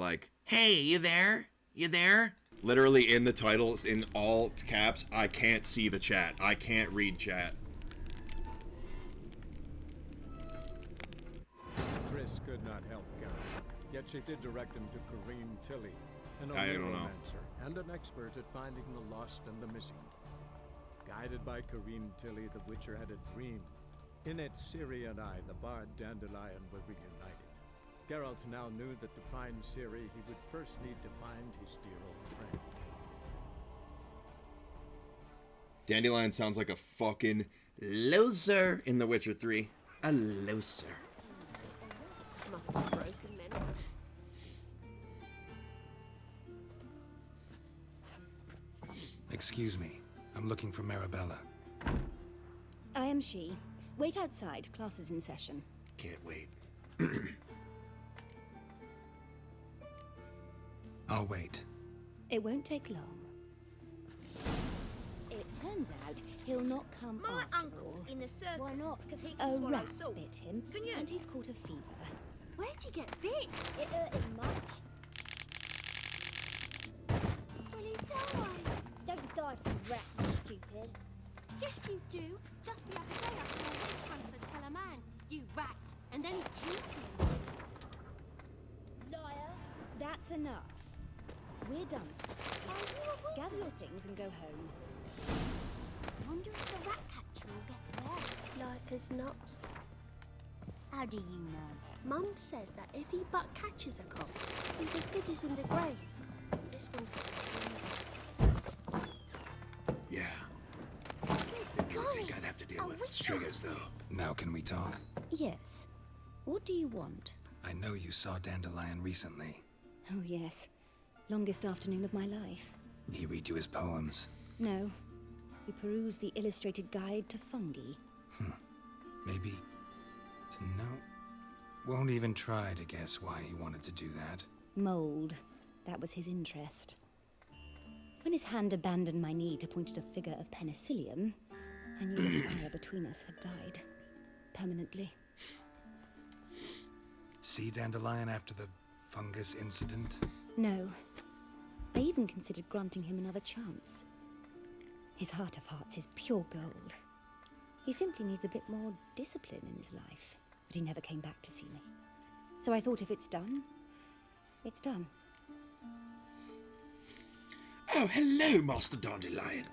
like, "Hey, you there? You there?" Literally in the titles, in all caps, I can't see the chat. I can't read chat. Triss could not help Geralt, yet she did direct him to Corrine Tilly, an romancer and an expert at finding the lost and the missing. Guided by Corrine Tilly, the Witcher had a dream. In it, Ciri and I, the bard Dandelion, were reunited. Geralt now knew that to find Ciri, he would first need to find his dear old friend. Dandelion sounds like a fucking loser in The Witcher 3. A loser. Must have broken men. Excuse me. I'm looking for Marabella. I am she. Wait outside. Class is in session. Can't wait. I'll wait. It won't take long. It turns out he'll not come My after uncle's all. in the circus. Why not? Because he A can swallow rat salt. bit him, Can you? and he's caught a fever. Where'd he get bit? It hurt him much. Will he die? Don't die from rats, stupid. Yes, you do. Just the other day I saw a witch hunter tell a man, "You rat," and then he killed him. Liar. That's enough. We're done. Are you a wizard? Gather your things and go home. Wonder if the rat catcher will get well. Like as not. How do you know? Mum says that if he but catches a cough, he's as good as in the grave. This one's got Yeah. You would think I'd have to deal with Striggers, though. Now can we talk? Yes. What do you want? I know you saw Dandelion recently. Oh, yes. Longest afternoon of my life. He read you his poems. No. We perused the illustrated guide to fungi. Maybe... No. Won't even try to guess why he wanted to do that. Mold. That was his interest. When his hand abandoned my knee to point at a figure of penicillium, I knew the fire between us had died. Permanently. See Dandelion after the fungus incident? No. I even considered granting him another chance. His heart of hearts is pure gold. He simply needs a bit more discipline in his life. But he never came back to see me. So I thought if it's done, it's done. Oh, hello, Master Dandelion.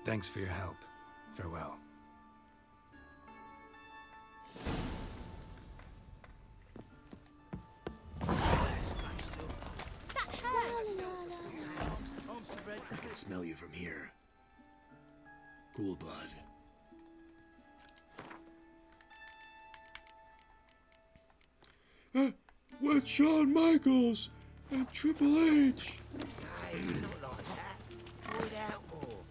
Thanks for your help. Farewell. That hurts! I can smell you from here. Cool blood. With Shawn Michaels and Triple H. Hey, not like that. Draw it out more.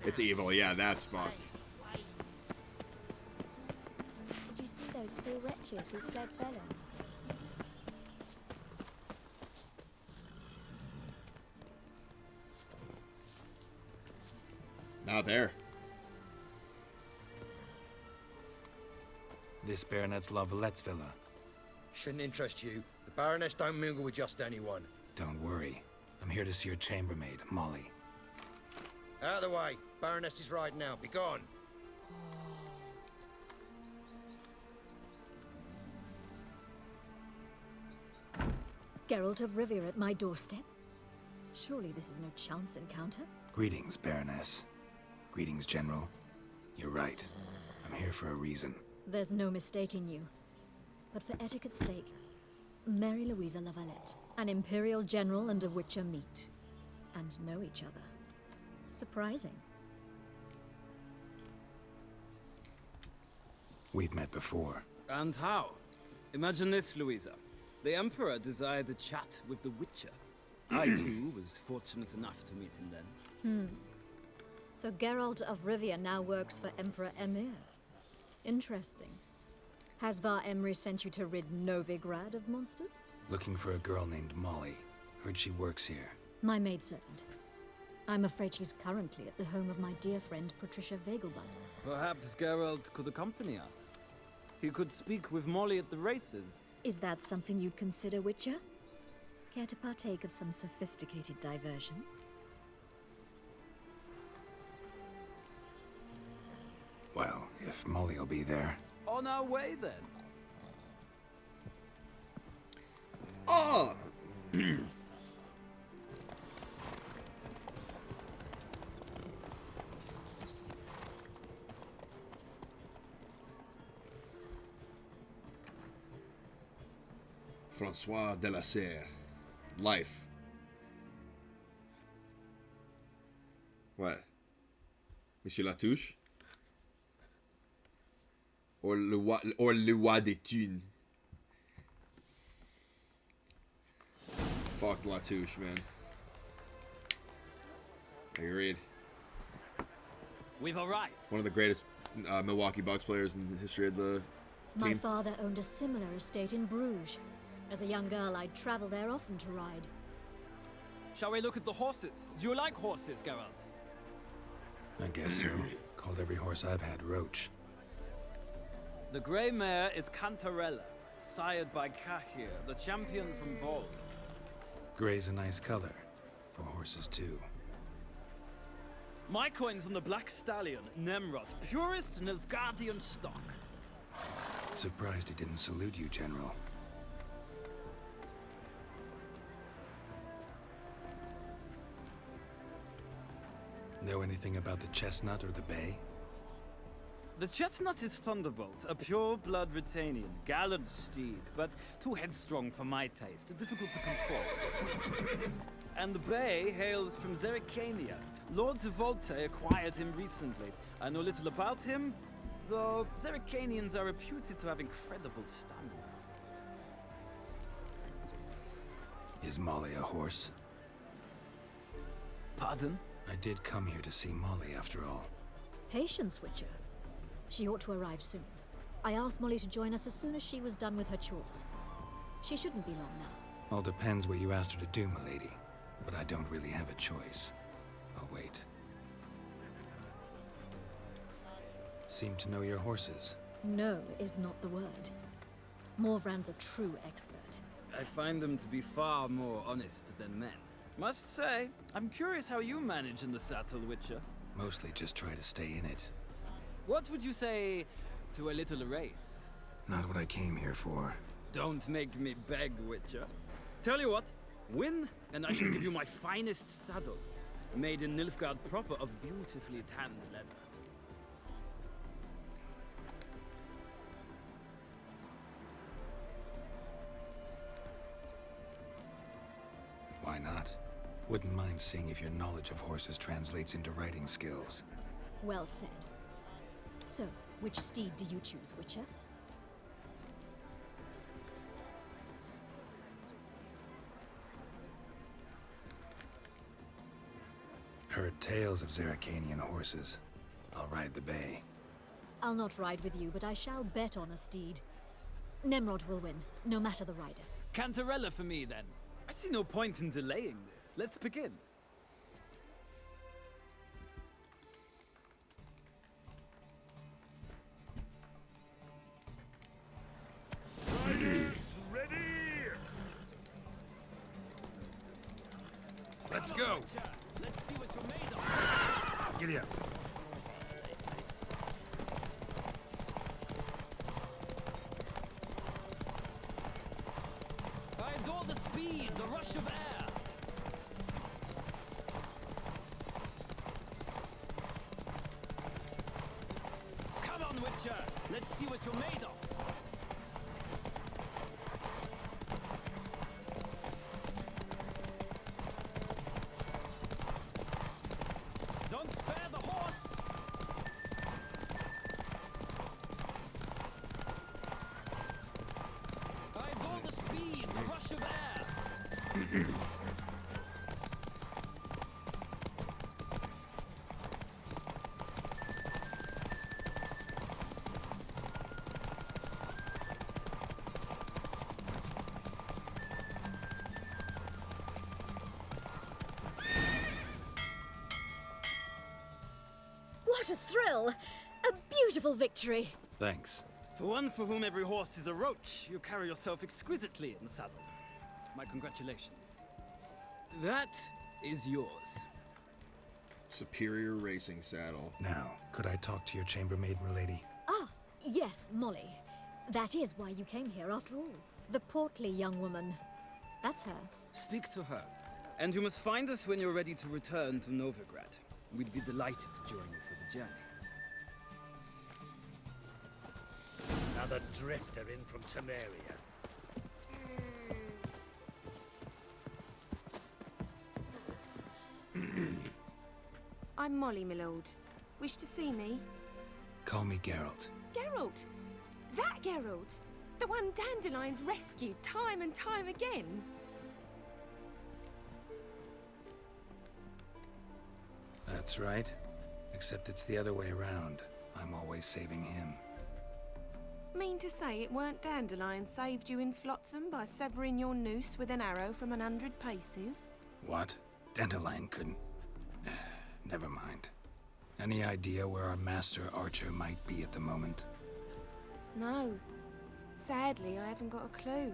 It's evil, yeah, that's fucked. Did you see those poor wretches who fled Velen? Not there. This Baronet's La Vallette's villa. Shouldn't interest you. The Baroness don't mingle with just anyone. Don't worry. I'm here to see your chambermaid, Molly. Out of the way. Baroness is riding now. Be gone. Geralt of Rivia at my doorstep? Surely this is no chance encounter? Greetings, Baroness. Greetings, General. You're right. I'm here for a reason. There's no mistaking you. But for etiquette's sake, Mary Louisa La Valette, an Imperial General and a Witcher meet. And know each other. Surprising. We've met before. And how? Imagine this, Louisa. The Emperor desired a chat with the Witcher. I, too, was fortunate enough to meet him then. So Geralt of Rivia now works for Emperor Emir. Interesting. Has Var Emry sent you to rid Novigrad of monsters? Looking for a girl named Molly. Heard she works here. My maidservant. I'm afraid she's currently at the home of my dear friend Patricia Vegelbund. Perhaps Geralt could accompany us. He could speak with Molly at the races. Is that something you'd consider, Witcher? Care to partake of some sophisticated diversion? Well, if Molly will be there. On our way, then. Oh! Francois de la Serre. Life. What? Monsieur Latouche? Or le roi des thunes. Fuck Latouche, man. Agreed. We've arrived. One of the greatest Milwaukee Bucks players in the history of the My team. father owned a similar estate in Bruges. As a young girl, I'd travel there often to ride. Shall we look at the horses? Do you like horses, Geralt? I guess so. Called every horse I've had Roach. The grey mare is Cantarella, sired by Cahir, the champion from Vol. Gray's a nice color. For horses, too. My coin's on the black stallion, Nemrod, purest Nilfgaardian stock. Surprised he didn't salute you, General. Know anything about the Chestnut or the Bay? The Chestnut is Thunderbolt, a pure-blood Retanian, gallant steed, but too headstrong for my taste, difficult to control. And the Bay hails from Zerrikania. Lord de Volte acquired him recently. I know little about him, though Zerrikanians are reputed to have incredible stamina. Is Molly a horse? Pardon? I did come here to see Molly, after all. Patience, Witcher. She ought to arrive soon. I asked Molly to join us as soon as she was done with her chores. She shouldn't be long now. All depends what you asked her to do, milady. But I don't really have a choice. I'll wait. Seem to know your horses. No is not the word. Morvran's a true expert. I find them to be far more honest than men. Must say, I'm curious how you manage in the saddle, Witcher. Mostly just try to stay in it. What would you say to a little race? Not what I came here for. Don't make me beg, Witcher. Tell you what, win, and I shall give you my finest saddle. Made in Nilfgaard proper of beautifully tanned leather. Why not? Wouldn't mind seeing if your knowledge of horses translates into riding skills. Well said. So, which steed do you choose, Witcher? Heard tales of Zerrikanian horses. I'll ride the Bay. I'll not ride with you, but I shall bet on a steed. Nemrod will win, no matter the rider. Cantarella for me, then. I see no point in delaying this. Let's begin. Riders, ready! Let's go! Let's see what you're made of. Giddy up. I adore the speed, the rush of air. Come on, Witcher. Let's see what you're made of. Don't spare the horse. I adore the speed, the rush of air. What a thrill! A beautiful victory. Thanks. For one for whom every horse is a roach, you carry yourself exquisitely in the saddle. My congratulations. That is yours. Superior racing saddle. Now, could I talk to your chambermaid, milady? Ah, yes, Molly. That is why you came here after all. The portly young woman. That's her. Speak to her. And you must find us when you're ready to return to Novigrad. We'd be delighted to join you for the journey. Another drifter in from Temeria. I'm Molly, my lord. Wish to see me? Call me Geralt. Geralt! That Geralt! The one Dandelion's rescued time and time again! That's right. Except it's the other way around. I'm always saving him. Mean to say it weren't Dandelion saved you in Flotsam by severing your noose with an arrow from 100 paces? What? Dandelion couldn't... Never mind. Any idea where our master archer might be at the moment? No. Sadly, I haven't got a clue.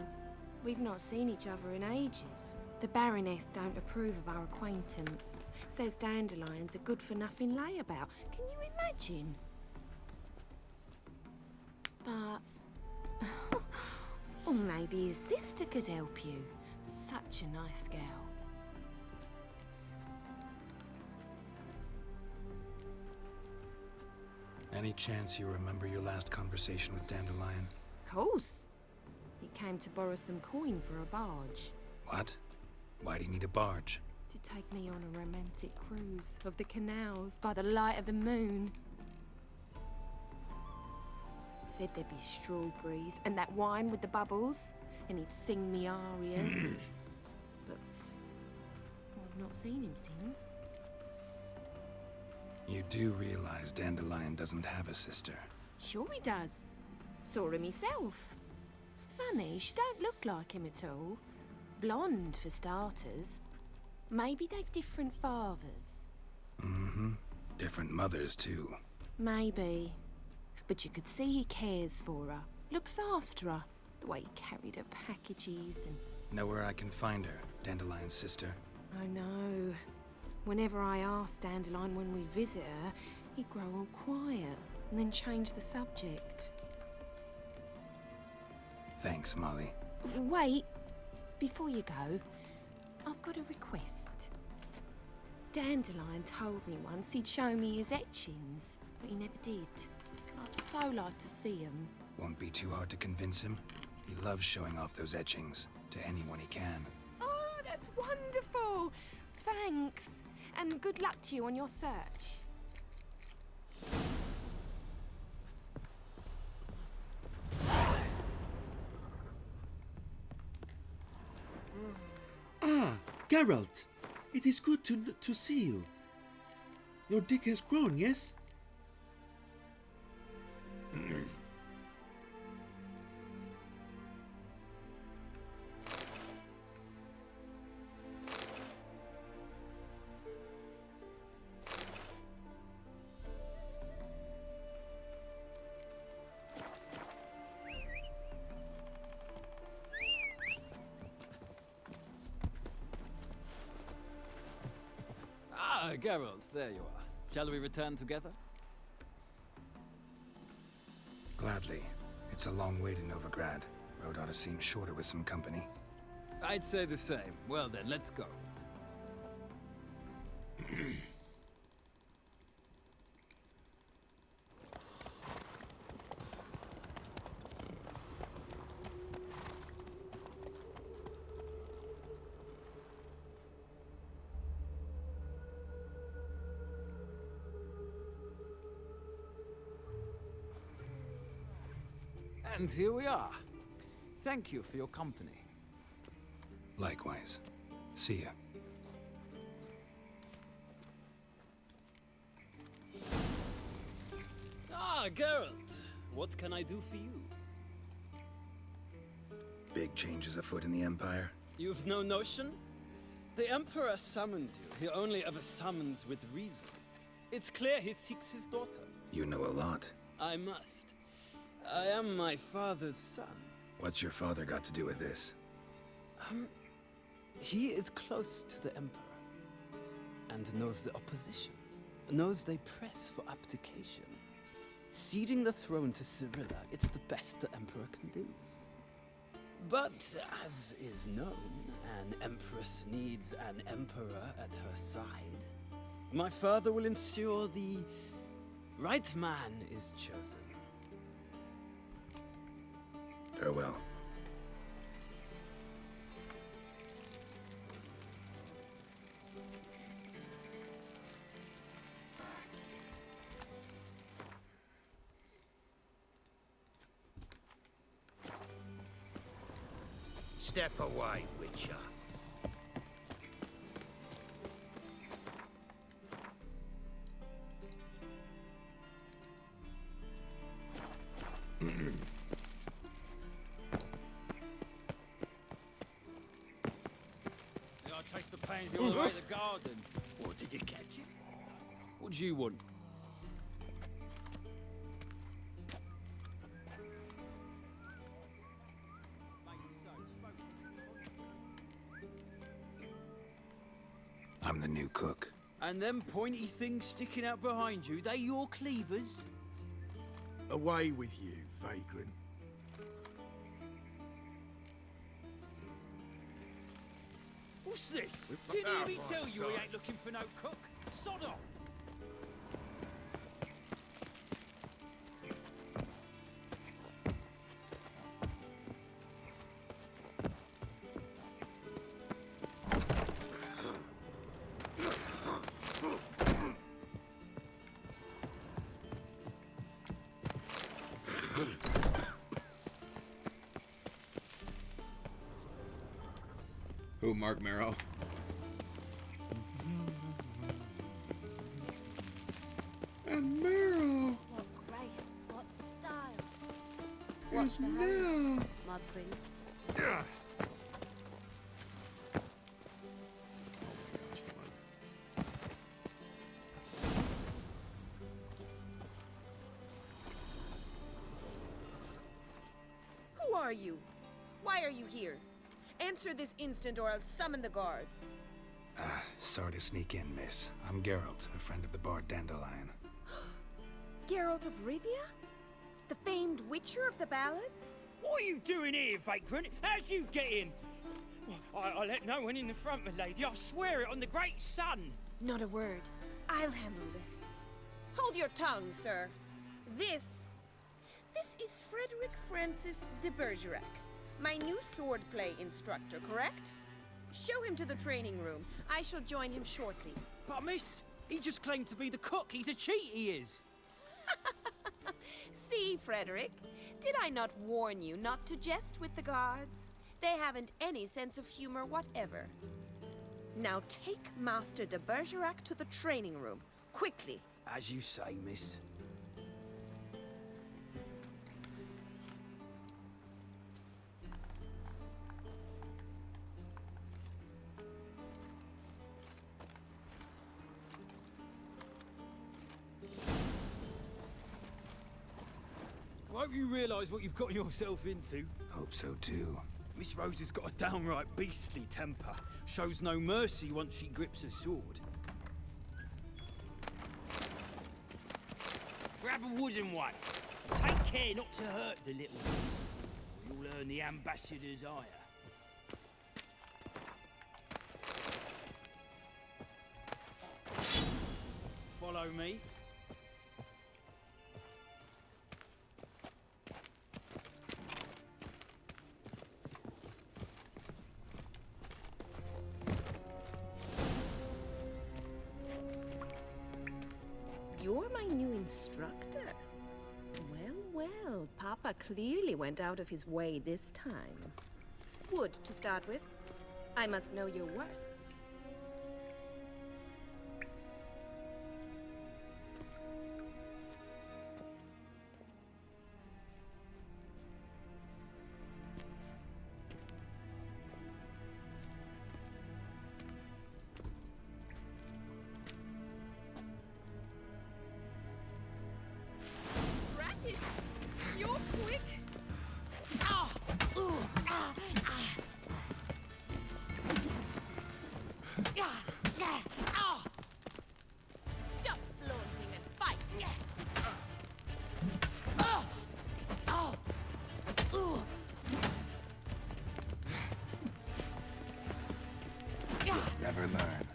We've not seen each other in ages. The Baroness don't approve of our acquaintance. Says Dandelion's a good-for-nothing layabout. Can you imagine? But... or maybe his sister could help you. Such a nice girl. Any chance you remember your last conversation with Dandelion? Course. He came to borrow some coin for a barge. What? Why'd he need a barge? To take me on a romantic cruise of the canals by the light of the moon. Said there'd be strawberries and that wine with the bubbles, and he'd sing me arias. But I've not seen him since. You do realize Dandelion doesn't have a sister? Sure he does. Saw him himself. Funny, she don't look like him at all. Blonde, for starters. Maybe they've different fathers. Mm-hmm. Different mothers, too. Maybe. But you could see he cares for her. Looks after her. The way he carried her packages and... Know where I can find her, Dandelion's sister? I know. Whenever I asked Dandelion when we'd visit her, he'd grow all quiet and then change the subject. Thanks, Molly. Wait. Before you go, I've got a request. Dandelion told me once he'd show me his etchings, but he never did. I'd so like to see them. Won't be too hard to convince him. He loves showing off those etchings to anyone he can. Oh, that's wonderful! Thanks, and good luck to you on your search. Ah, Geralt! It is good to see you. Your dick has grown, yes? Ah, Geralt, there you are. Shall we return together? Gladly. It's a long way to Novigrad. Road ought to seem shorter with some company. I'd say the same. Well then, let's go. And here we are. Thank you for your company. Likewise. See ya. Ah, Geralt. What can I do for you? Big changes afoot in the Empire. You've no notion? The Emperor summoned you. He only ever summons with reason. It's clear he seeks his daughter. You know a lot. I must. I am my father's son. What's your father got to do with this? He is close to the Emperor, and knows the opposition, knows they press for abdication. Ceding the throne to Cirilla, it's the best the Emperor can do. But, as is known, an Empress needs an Emperor at her side. My father will ensure the right man is chosen. Farewell. Step away, Witcher. I chased the pansy all the way to the garden. What, did you catch it? What do you want? I'm the new cook. And them pointy things sticking out behind you, they your cleavers? Away with you, vagrant. What's this? Didn't he tell you he ain't looking for no cook? Sod off! Who, Mark Marrow? And Marrow! What grace, what style. Yes, now. My prince. Yeah. Who are you? Why are you here? Answer this instant or I'll summon the guards. Sorry to sneak in, miss. I'm Geralt, a friend of the bard Dandelion. Geralt of Rivia? The famed witcher of the ballads? What are you doing here, vagrant? How'd you get in? I let no one in the front, my lady. I swear it on the great sun. Not a word. I'll handle this. Hold your tongue, sir. This is Frederick Francis de Bergerac, my new swordplay instructor, correct? Show him to the training room. I shall join him shortly. But miss, he just claimed to be the cook. He's a cheat, he is. See, Frederick, did I not warn you not to jest with the guards? They haven't any sense of humor whatever. Now take Master de Bergerac to the training room, quickly. As you say, miss. I hope you realise what you've got yourself into. Hope so too. Miss Rose has got a downright beastly temper. Shows no mercy once she grips a sword. Grab a wooden one. Take care not to hurt the little miss, or you'll earn the ambassador's ire. Follow me. You're my new instructor. Well, Papa clearly went out of his way this time. Wood, to start with. I must know your worth. and learn.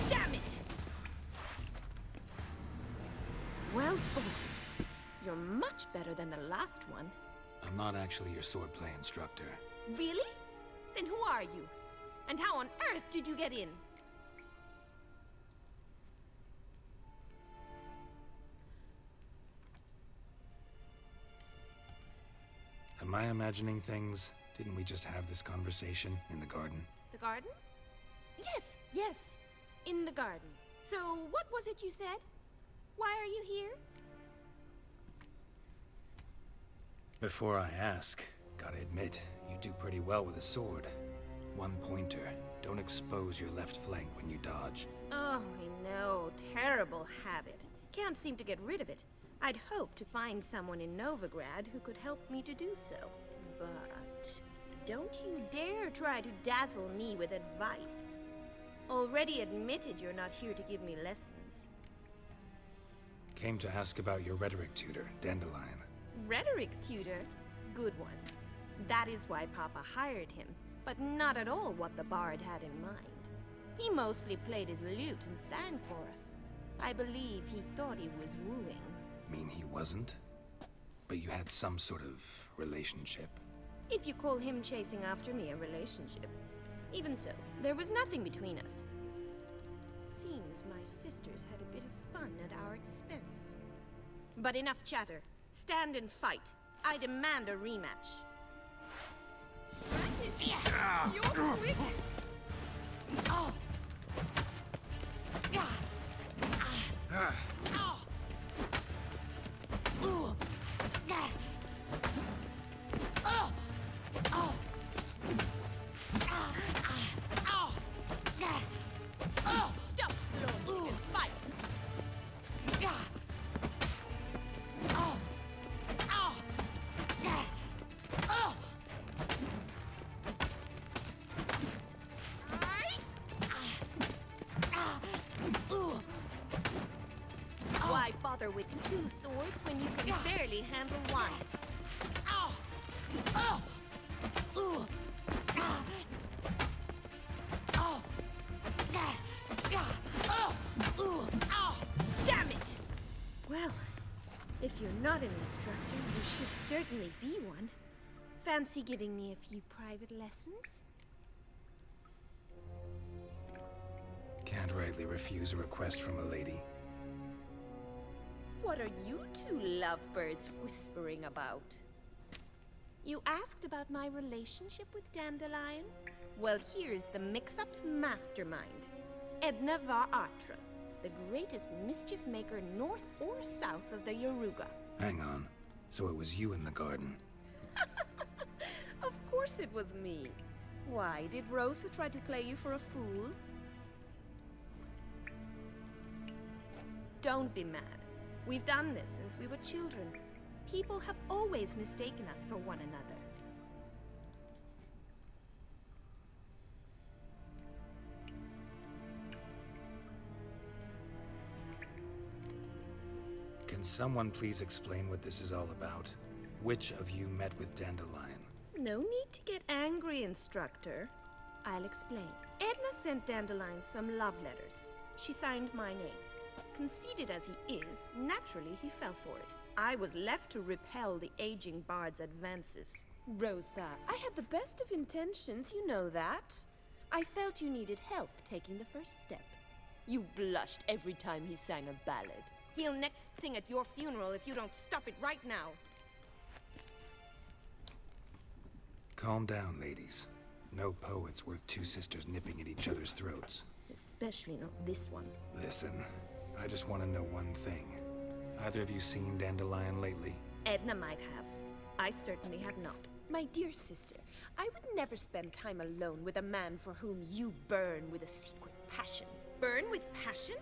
Damn it! Well fought. You're much better than the last one. I'm not actually your swordplay instructor. Really? Then who are you? And how on earth did you get in? Am I imagining things? Didn't we just have this conversation in the garden? The garden? Yes, yes. In the garden. So, what was it you said? Why are you here? Before I ask, gotta admit, you do pretty well with a sword. One pointer. Don't expose your left flank when you dodge. Oh, I know. Terrible habit. Can't seem to get rid of it. I'd hoped to find someone in Novigrad who could help me to do so. But don't you dare try to dazzle me with advice. Already admitted you're not here to give me lessons. Came to ask about your rhetoric tutor, Dandelion. Rhetoric tutor? Good one. That is why Papa hired him, but not at all what the bard had in mind. He mostly played his lute and sang for us. I believe he thought he was wooing. Mean he wasn't? But you had some sort of relationship. If you call him chasing after me a relationship. Even so, there was nothing between us. Seems my sisters had a bit of fun at our expense. But enough chatter. Stand and fight. I demand a rematch. You're quick! Oh! Stop, Lord, and fight! Why bother with two swords when you can barely handle one? Damn it! Well, if you're not an instructor, you should certainly be one. Fancy giving me a few private lessons? Can't rightly refuse a request from a lady. What are you two lovebirds whispering about? You asked about my relationship with Dandelion? Well, here's the mix-up's mastermind. Edna var Atra, the greatest mischief maker north or south of the Yaruga. Hang on. So it was you in the garden? Of course it was me. Why, did Rosa try to play you for a fool? Don't be mad. We've done this since we were children. People have always mistaken us for one another. Can someone please explain what this is all about? Which of you met with Dandelion? No need to get angry, instructor. I'll explain. Edna sent Dandelion some love letters. She signed my name. Conceited as he is, naturally he fell for it. I was left to repel the aging bard's advances. Rosa, I had the best of intentions, you know that. I felt you needed help taking the first step. You blushed every time he sang a ballad. He'll next sing at your funeral if you don't stop it right now. Calm down, ladies. No poet's worth two sisters nipping at each other's throats. Especially not this one. Listen, I just want to know one thing. Either of you seen Dandelion lately? Edna might have. I certainly have not. My dear sister, I would never spend time alone with a man for whom you burn with a secret passion. Burn with passion?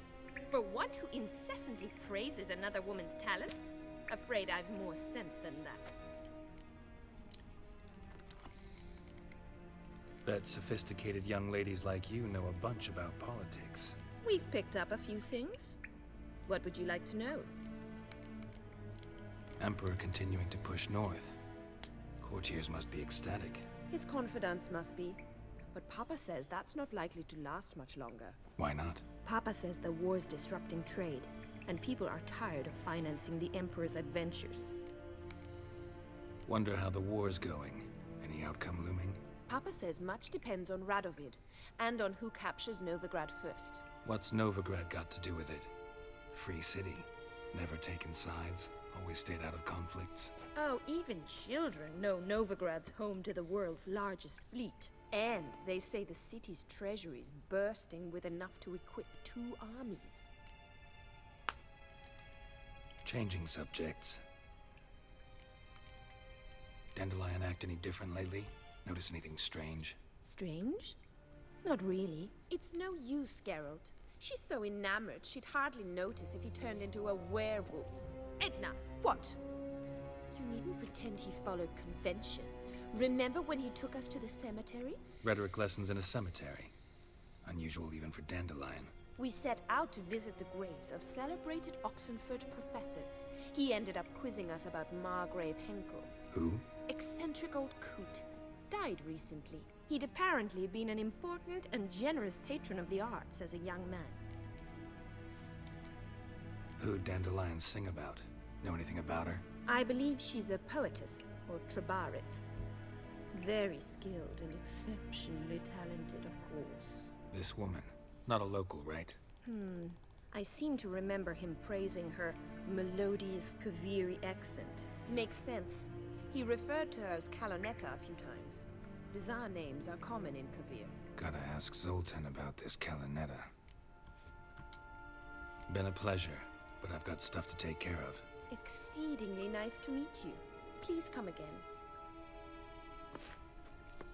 For one who incessantly praises another woman's talents? Afraid I've more sense than that. Bet sophisticated young ladies like you know a bunch about politics. We've picked up a few things. What would you like to know? Emperor continuing to push north. Courtiers must be ecstatic. His confidants must be. But Papa says that's not likely to last much longer. Why not? Papa says the war's disrupting trade, and people are tired of financing the Emperor's adventures. Wonder how the war's going. Any outcome looming? Papa says much depends on Radovid, and on who captures Novigrad first. What's Novigrad got to do with it? Free city. Never taken sides. Always stayed out of conflicts. Oh, even children know Novigrad's home to the world's largest fleet. And they say the city's treasury is bursting with enough to equip 2 armies. Changing subjects. Dandelion act any different lately? Notice anything strange? Strange? Not really. It's no use, Geralt. She's so enamored she'd hardly notice if he turned into a werewolf. Edna, what? You needn't pretend he followed convention. Remember when he took us to the cemetery? Rhetoric lessons in a cemetery. Unusual even for Dandelion. We set out to visit the graves of celebrated Oxenford professors. He ended up quizzing us about Margrave Henkel. Who? Eccentric old coot. Died recently. He'd apparently been an important and generous patron of the arts as a young man. Who'd Dandelion sing about? Know anything about her? I believe she's a poetess, or Trebaritz. Very skilled and exceptionally talented, of course. This woman. Not a local, right? I seem to remember him praising her melodious Kaviri accent. Makes sense. He referred to her as Calonetta a few times. Bizarre names are common in Kavir. Gotta ask Zoltan about this Calonetta. Been a pleasure, but I've got stuff to take care of. Exceedingly nice to meet you. Please come again.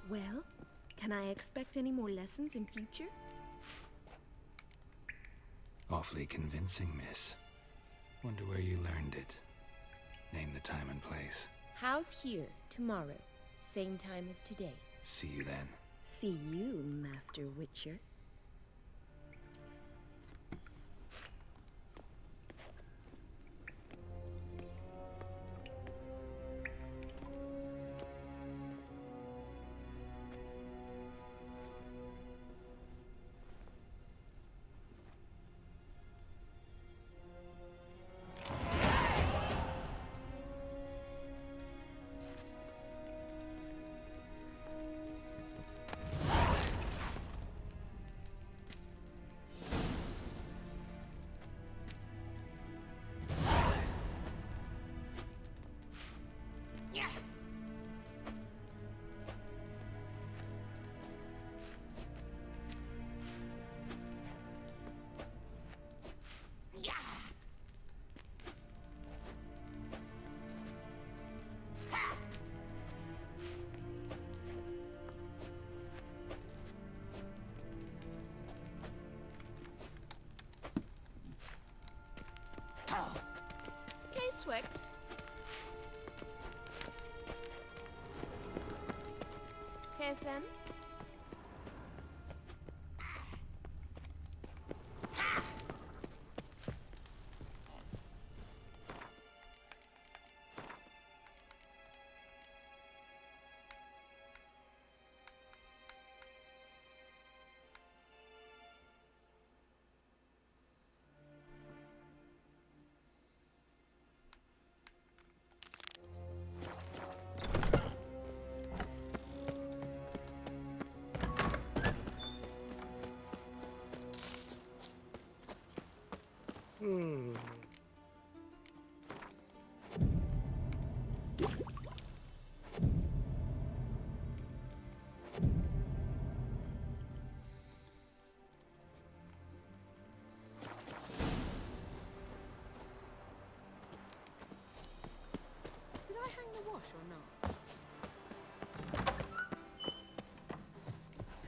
Well, can I expect any more lessons in future? Awfully convincing, miss. Wonder where you learned it. Name the time and place. House here, tomorrow. Same time as today. See you then. See you, Master Witcher. Swix. Kessen.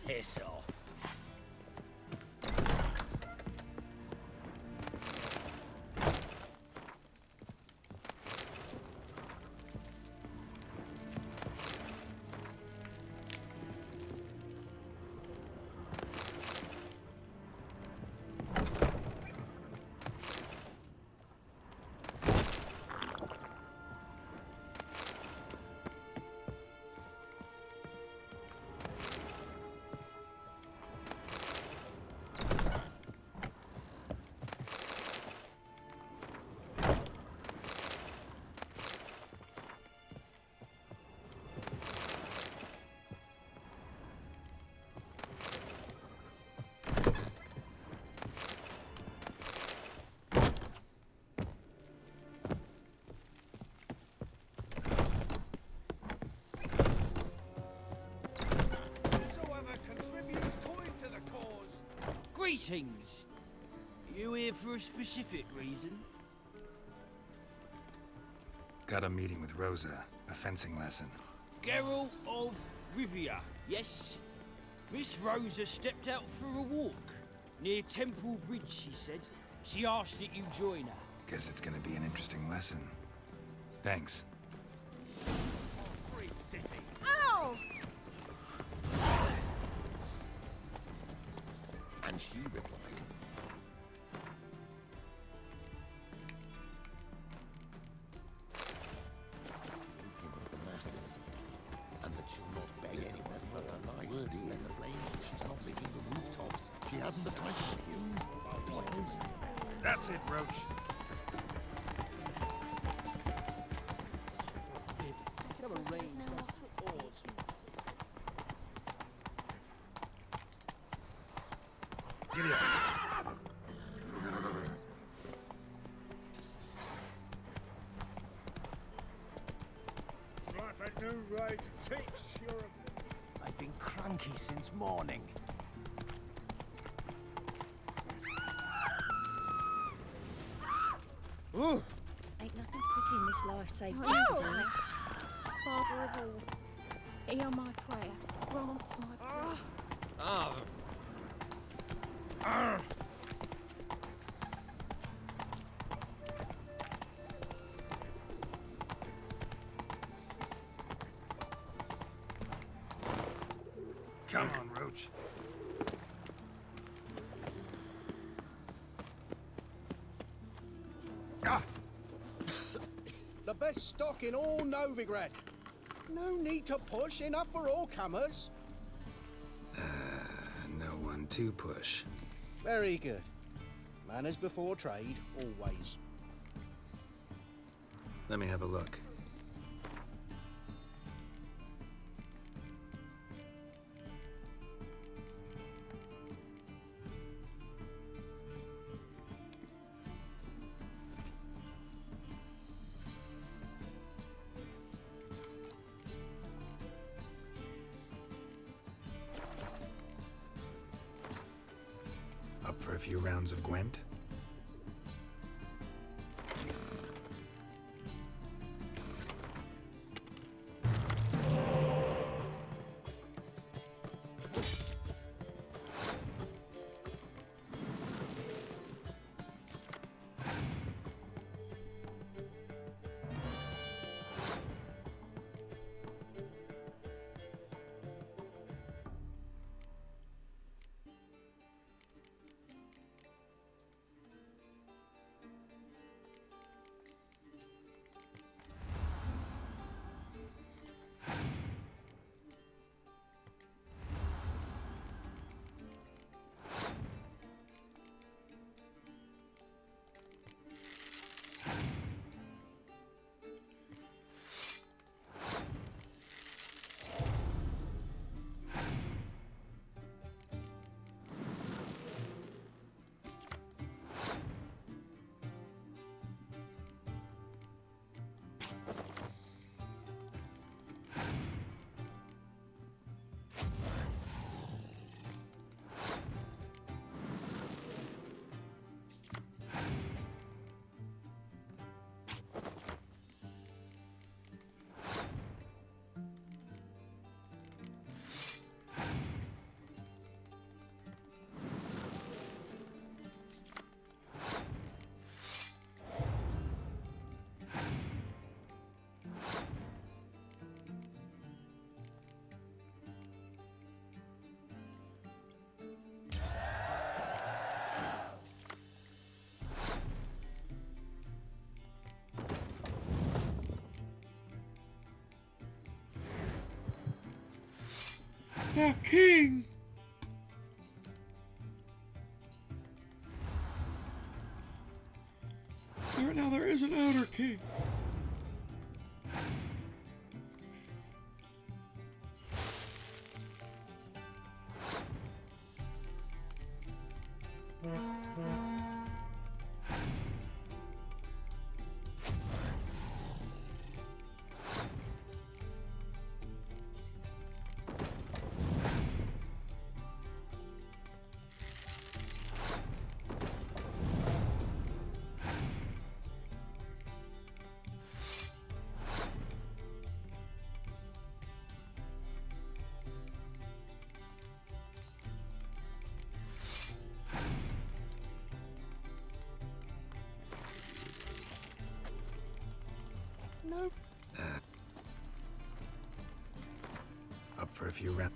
Piss off. Greetings. You here for a specific reason? Got a meeting with Rosa. A fencing lesson. Geralt of Rivia, yes? Miss Rosa stepped out for a walk. Near Temple Bridge, she said. She asked that you join her. Guess it's gonna be an interesting lesson. Thanks. Free city. Ow! And she replied, "Speaking of the masses, and that she'll not beg anyone for her life. Word is, she's not licking the rooftops. She hasn't the time to refuse. That's it, Roach. Giddy up. Like a new race teach Europe. I've been cranky since morning. Ooh. Ain't nothing pretty in this life save Oh! days. Father of all, hear my prayer. Grant my prayer. Come on, Roach. The best stock in all Novigrad. No need to push, enough for all comers. No one to push. Very good. Manners before trade, always. Let me have a look. Up for a few rounds of Gwent? The king! Now there is an outer king. No. Up for a few rounds.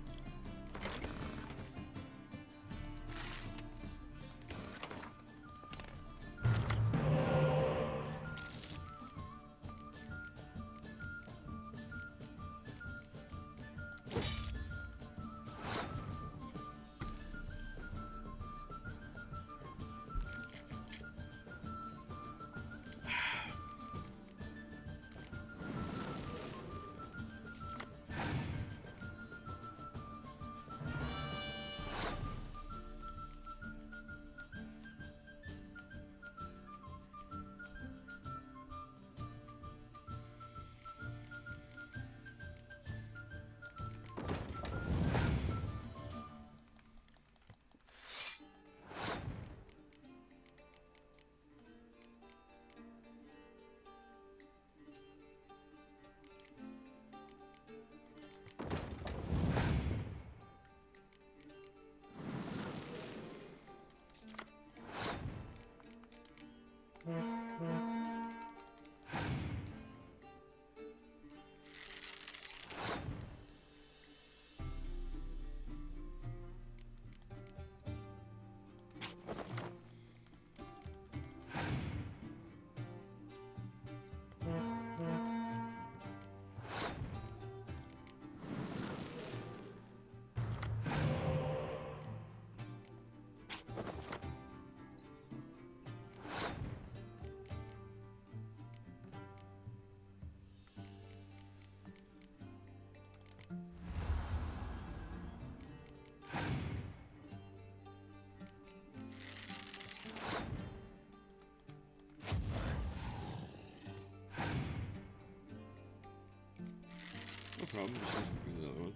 No problem. There's another one.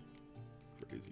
Crazy.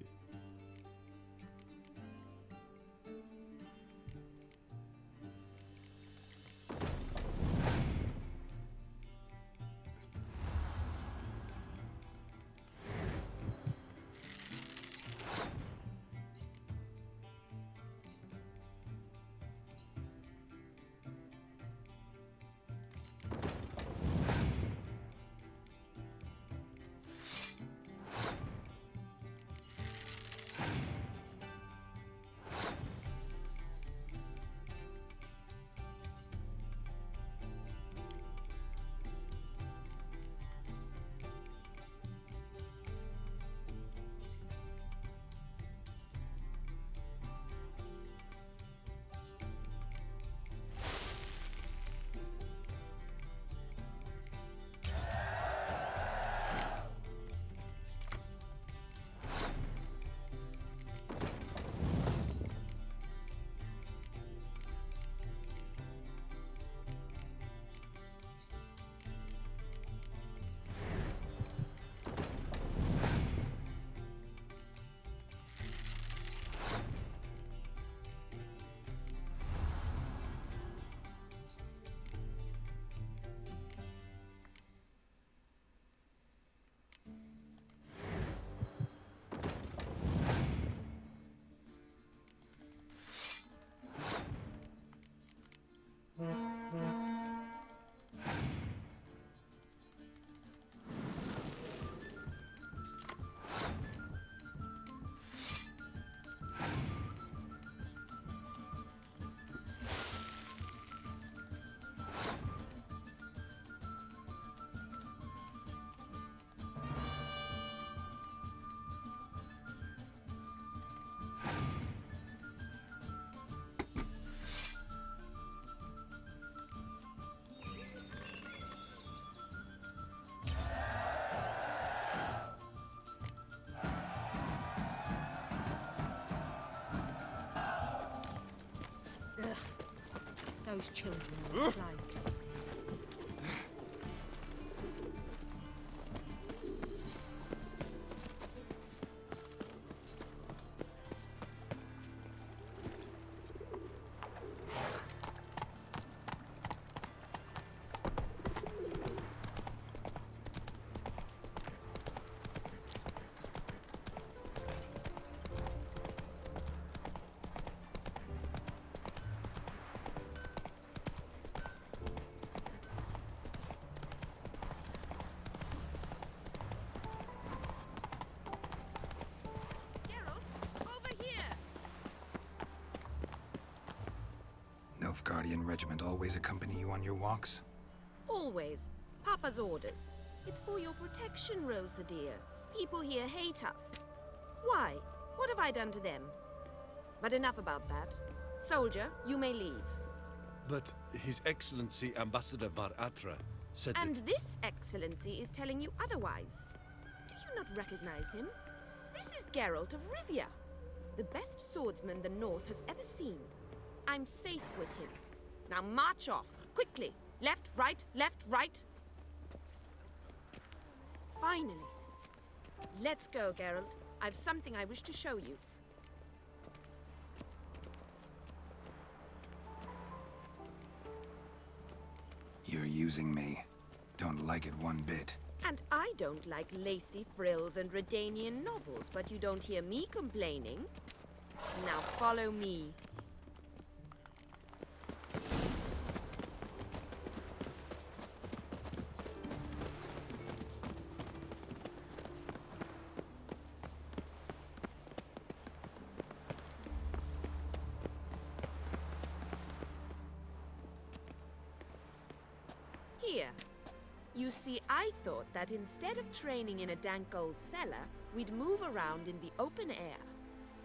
Those children are a plague. Nilfgaardian regiment always accompany you on your walks? Always. Papa's orders. It's for your protection, Rosa dear. People here hate us. Why? What have I done to them? But enough about that. Soldier, you may leave. But His Excellency Ambassador Var Atra said And that... this excellency is telling you otherwise. Do you not recognize him? This is Geralt of Rivia, the best swordsman the North has ever seen. I'm safe with him. Now march off, quickly. Left, right, left, right. Finally. Let's go, Geralt. I've something I wish to show you. You're using me. Don't like it one bit. And I don't like lacy frills and Redanian novels, but you don't hear me complaining. Now follow me. Here. You see, I thought that instead of training in a dank old cellar, we'd move around in the open air.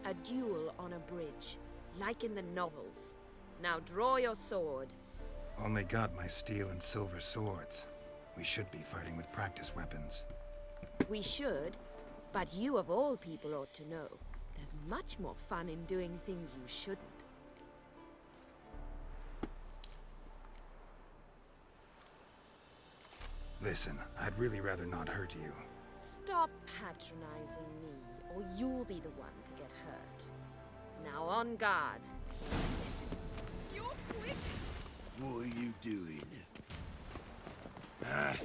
A duel on a bridge, like in the novels. Now draw your sword. Only got my steel and silver swords. We should be fighting with practice weapons. We should, but you of all people ought to know. There's much more fun in doing things you shouldn't. Listen, I'd really rather not hurt you. Stop patronizing me, or you'll be the one to get hurt. Now on guard. You're quick. What are you doing? Ow!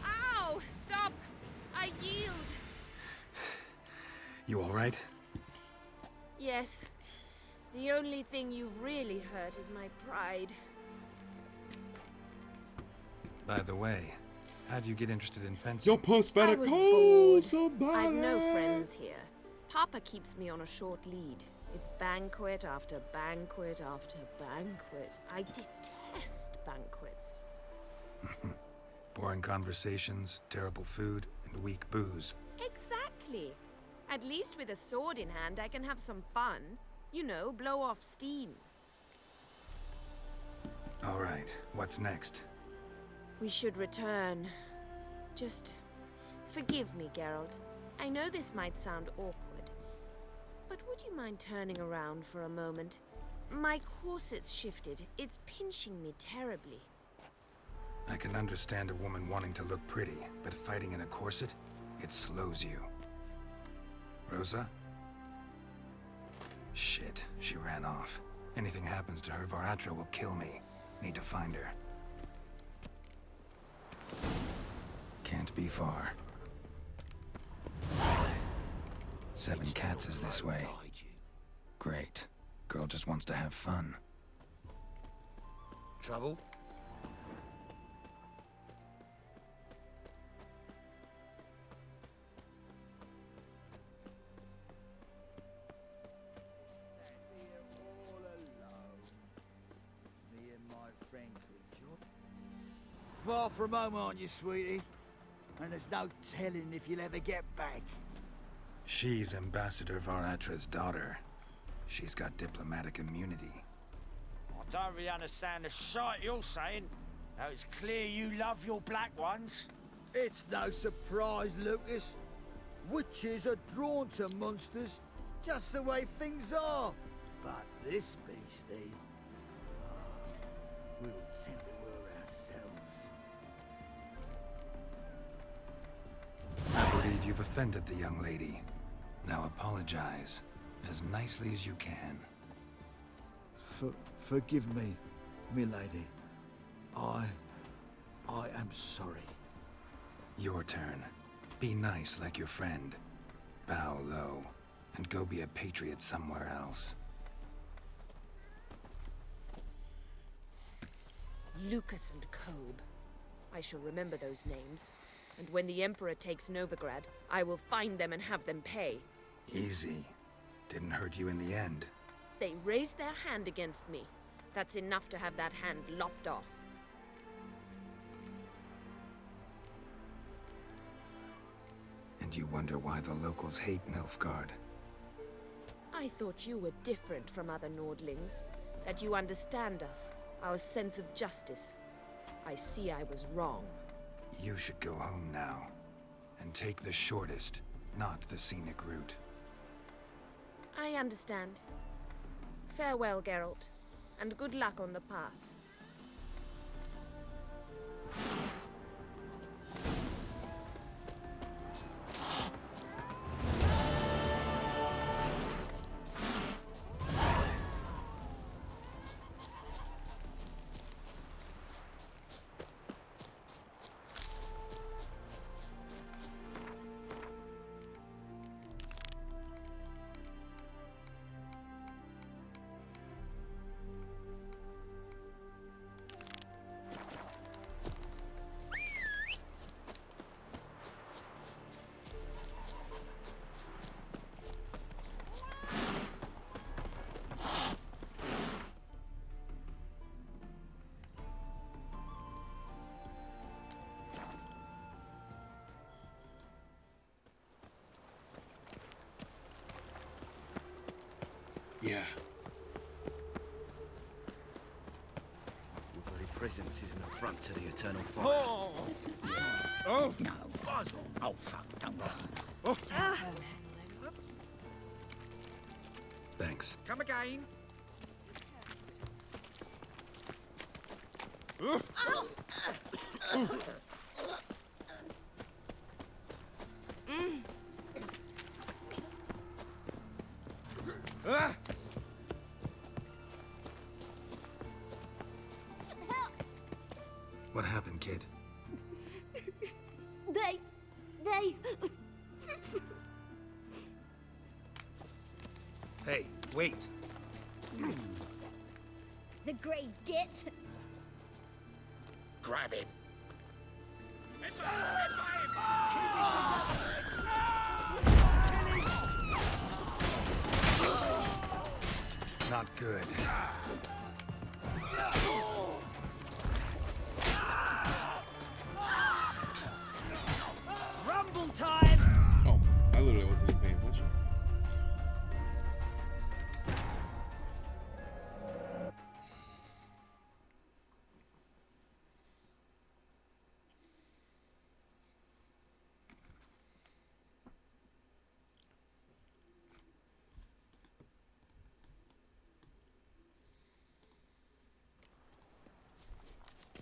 Ow! Stop! I yield. You all right? Yes. The only thing you've really hurt is my pride. By the way, how'd you get interested in fencing? Your post better I was call bored. somebody. I've no friends here. Papa keeps me on a short lead. It's banquet after banquet after banquet. I detest banquets. Boring conversations, terrible food, and weak booze. Exactly. At least with a sword in hand, I can have some fun. You know, blow off steam. All right, what's next? We should return. Just forgive me, Geralt. I know this might sound awkward, but would you mind turning around for a moment? My corset's shifted. It's pinching me terribly. I can understand a woman wanting to look pretty, but fighting in a corset, it slows you. Rosa? Shit, she ran off. Anything happens to her, Var Atra will kill me. Need to find her. Can't be far. 7 Cats is this way. Great. Girl just wants to have fun. Trouble? Far from home, aren't you, sweetie? And there's no telling if you'll ever get back. She's Ambassador Var Atra's daughter. She's got diplomatic immunity. I don't really understand the shite you're saying. Now it's clear you love your black ones. It's no surprise, Lucas. Witches are drawn to monsters, just the way things are. But this beastie, we'll tend to her ourselves. I believe you've offended the young lady. Now apologize, as nicely as you can. Forgive me, milady. I am sorry. Your turn. Be nice like your friend. Bow low, and go be a patriot somewhere else. Lucas and Cobb. I shall remember those names. And when the Emperor takes Novigrad, I will find them and have them pay. Easy. Didn't hurt you in the end. They raised their hand against me. That's enough to have that hand lopped off. And you wonder why the locals hate Nilfgaard. I thought you were different from other Nordlings. That you understand us, our sense of justice. I see I was wrong. You should go home now. And take the shortest, not the scenic route. I understand. Farewell, Geralt. And good luck on the path. Yeah. Your very presence is an affront to the Eternal Fire. Oh! Oh! No. Buzz off. Oh, fuck. Don't worry. Oh. Thanks. Come again. What happened, kid? They... Hey, wait. The Grey Git. Grab him. Not good. Rumble time! Oh, I literally wasn't even paying attention.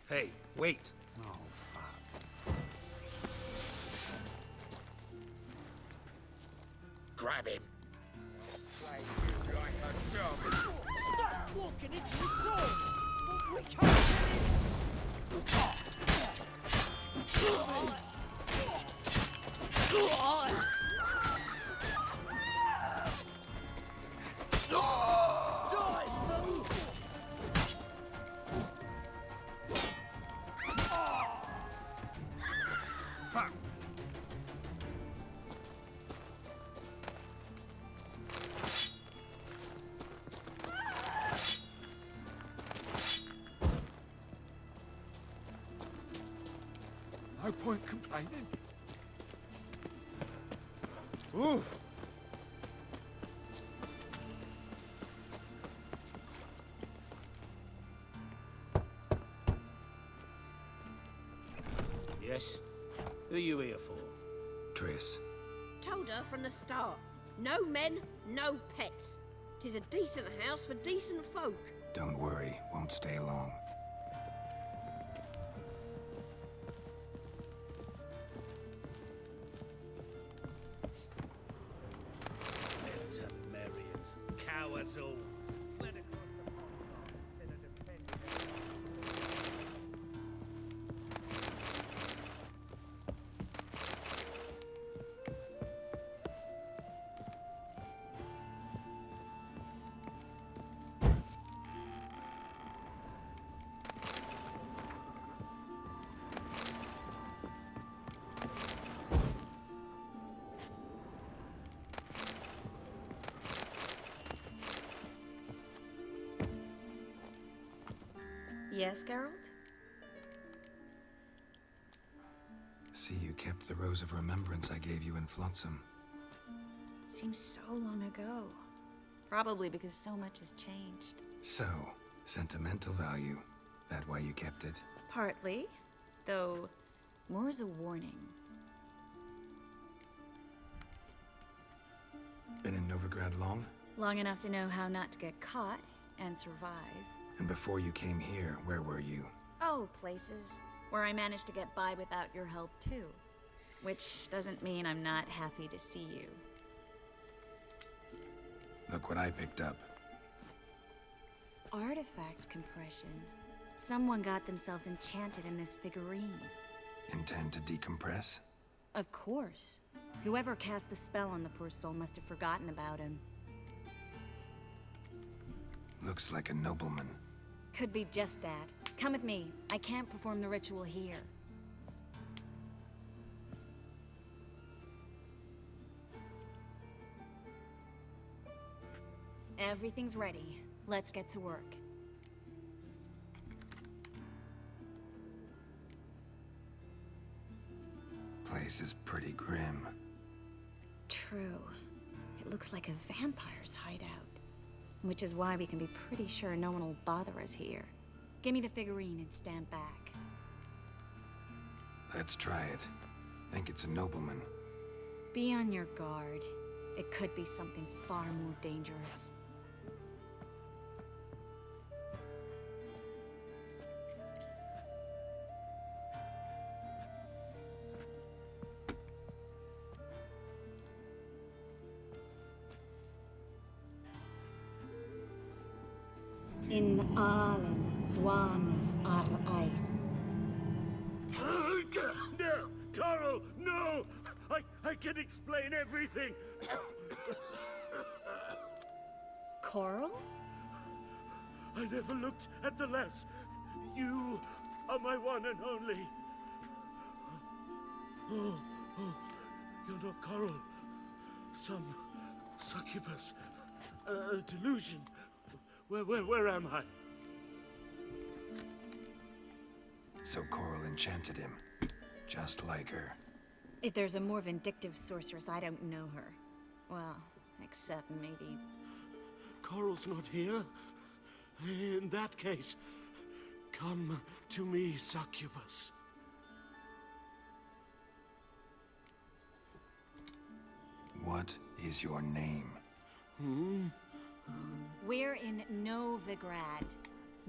Hey, wait. Oh, fuck. Grab him. Stop walking into his sword! We can't No point complaining. Ooh. Yes? Who are you here for? Triss. Told her from the start. No men, no pets. 'Tis a decent house for decent folk. Don't worry, won't stay long. Temerians. Cowards all. Fled across the pond instead of defending. Yes, Geralt? See, you kept the Rose of Remembrance I gave you in Flotsam. Seems so long ago. Probably because so much has changed. So, sentimental value. That why you kept it? Partly, though more as a warning. Been in Novigrad long? Long enough to know how not to get caught and survive. And before you came here, where were you? Oh, places where I managed to get by without your help too. Which doesn't mean I'm not happy to see you. Look what I picked up. Artifact compression. Someone got themselves enchanted in this figurine. Intend to decompress? Of course. Whoever cast the spell on the poor soul must have forgotten about him. Looks like a nobleman. Could be just that. Come with me. I can't perform the ritual here. Everything's ready. Let's get to work. Place is pretty grim. True. It looks like a vampire's hideout. Which is why we can be pretty sure no one will bother us here. Give me the figurine and stand back. Let's try it. Think it's a nobleman. Be on your guard. It could be something far more dangerous. In Allen, Dwana, ar Ice. No! Carl, no! I can explain everything! Coral? I never looked at the lass. You are my one and only. Oh, you're not Coral. Some succubus. A delusion. Where am I? So Coral enchanted him. Just like her. If there's a more vindictive sorceress, I don't know her. Well, except maybe... Coral's not here. In that case, come to me, succubus. What is your name? We're in Novigrad.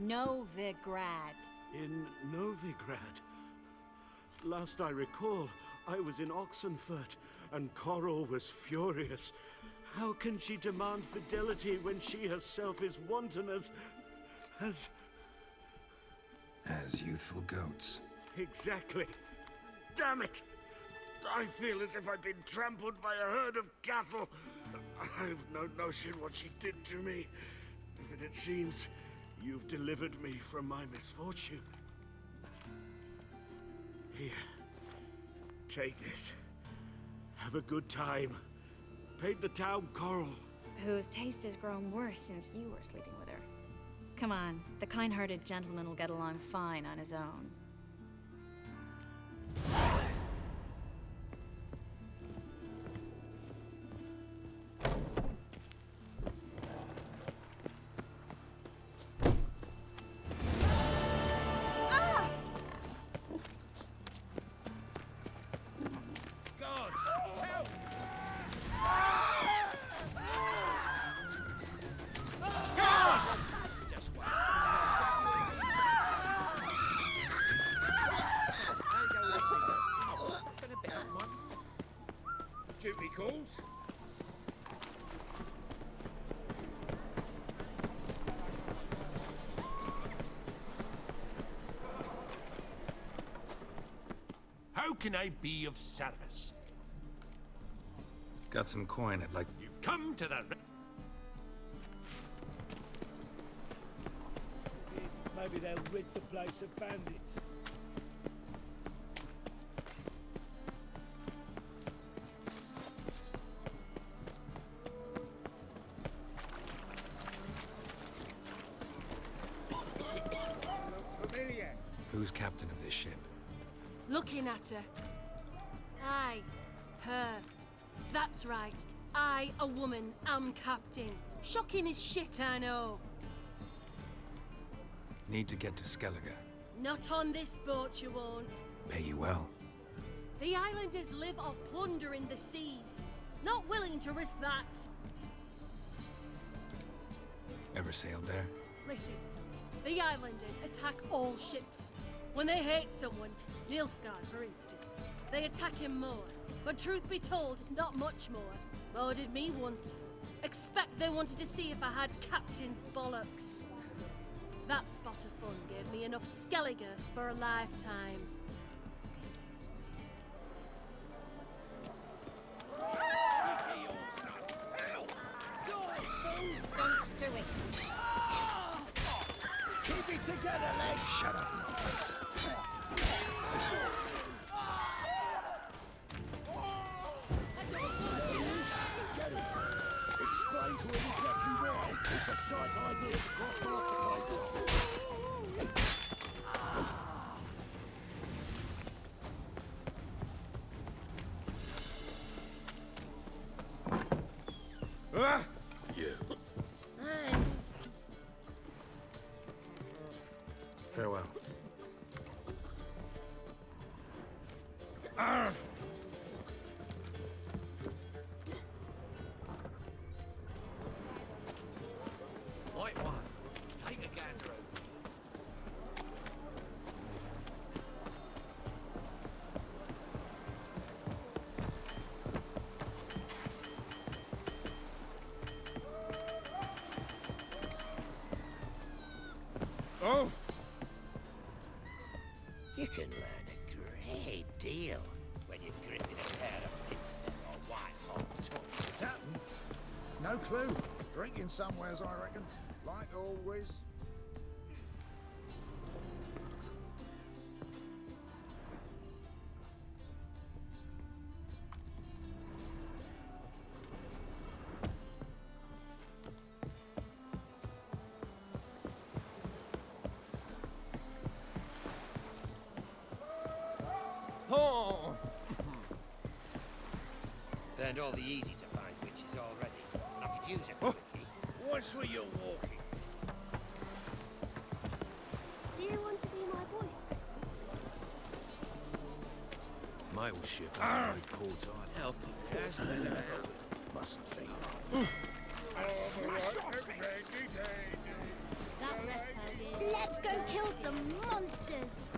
Novigrad. In Novigrad? Last I recall, I was in Oxenfurt, and Coral was furious. How can she demand fidelity when she herself is wanton as youthful goats. Exactly. Damn it! I feel as if I've been trampled by a herd of cattle. I've no notion what she did to me, but it seems you've delivered me from my misfortune. Here, take this. Have a good time. Paint the town Coral. Whose taste has grown worse since you were sleeping with her. Come on, the kind-hearted gentleman will get along fine on his own. Duty calls. How can I be of service? Got some coin I'd like... You've come to the... Maybe they'll rid the place of bandits. captain of this ship. Looking at her. Aye, her. That's right. I, a woman, am captain. Shocking as shit, I know. Need to get to Skellige. Not on this boat, you won't. Pay you well. The islanders live off plunder in the seas. Not willing to risk that. Ever sailed there? Listen, the islanders attack all ships. When they hate someone, Nilfgaard for instance, they attack him more. But truth be told, not much more. Murdered me once. Expect they wanted to see if I had captain's bollocks. That spot of fun gave me enough Skellige for a lifetime. Don't do it. Keep it together, leg! Shut up. Explain to him exactly why. It's a shite idea to cross market You. Aye. Farewell. White one. Take a gander over. Oh! You can learn a great deal when you're gripping a pair of pincers or white-hot tongues. Something? No clue. Drinking somewheres, I reckon. Like always. Oh! Learned all the easy-to-find witches already. I could use a quickie. What's where you're walking? Do you want to be my boyfriend? Mail ship has a great port on. Help. Mustn't think. That reptile. Let's go kill some monsters.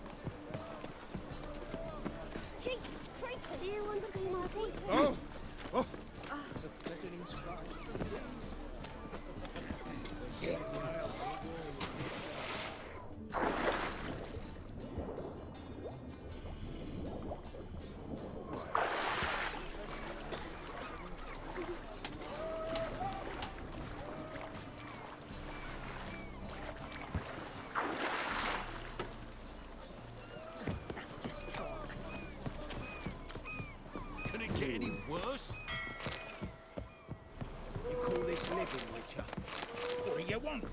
Jeepers creepers. Do you want to be my boyfriend? Oh! Oh! Letting him strike. That's just talk. Can it get any worse? You call this living, Witcher? What do you want?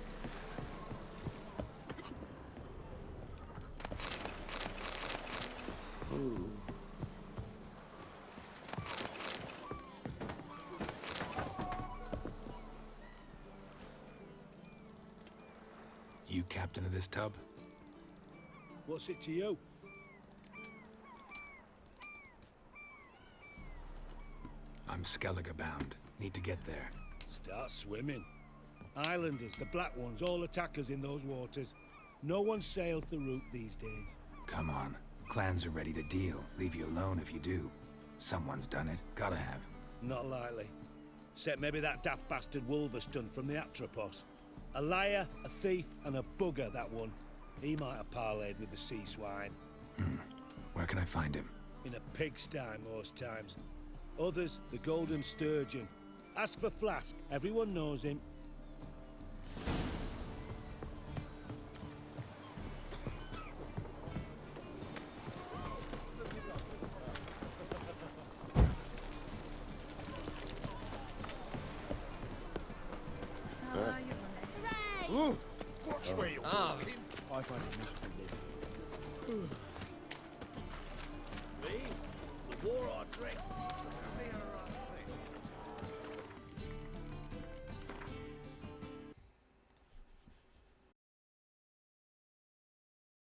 You captain of this tub? What's it to you? I'm Skellige bound. Need to get there. Start swimming. Islanders, the Black Ones, all attackers in those waters. No one sails the route these days. Come on. Clans are ready to deal. Leave you alone if you do. Someone's done it. Gotta have. Not likely. Except maybe that daft bastard Wolverston from the Atropos. A liar, a thief, and a bugger, that one. He might have parlayed with the sea swine. Where can I find him? In a pigsty most times. Others, the Golden Sturgeon. Ask for Flask. Everyone knows him. Ooh. Watch where you're walking. I find it enough to live. Me? The war I dread.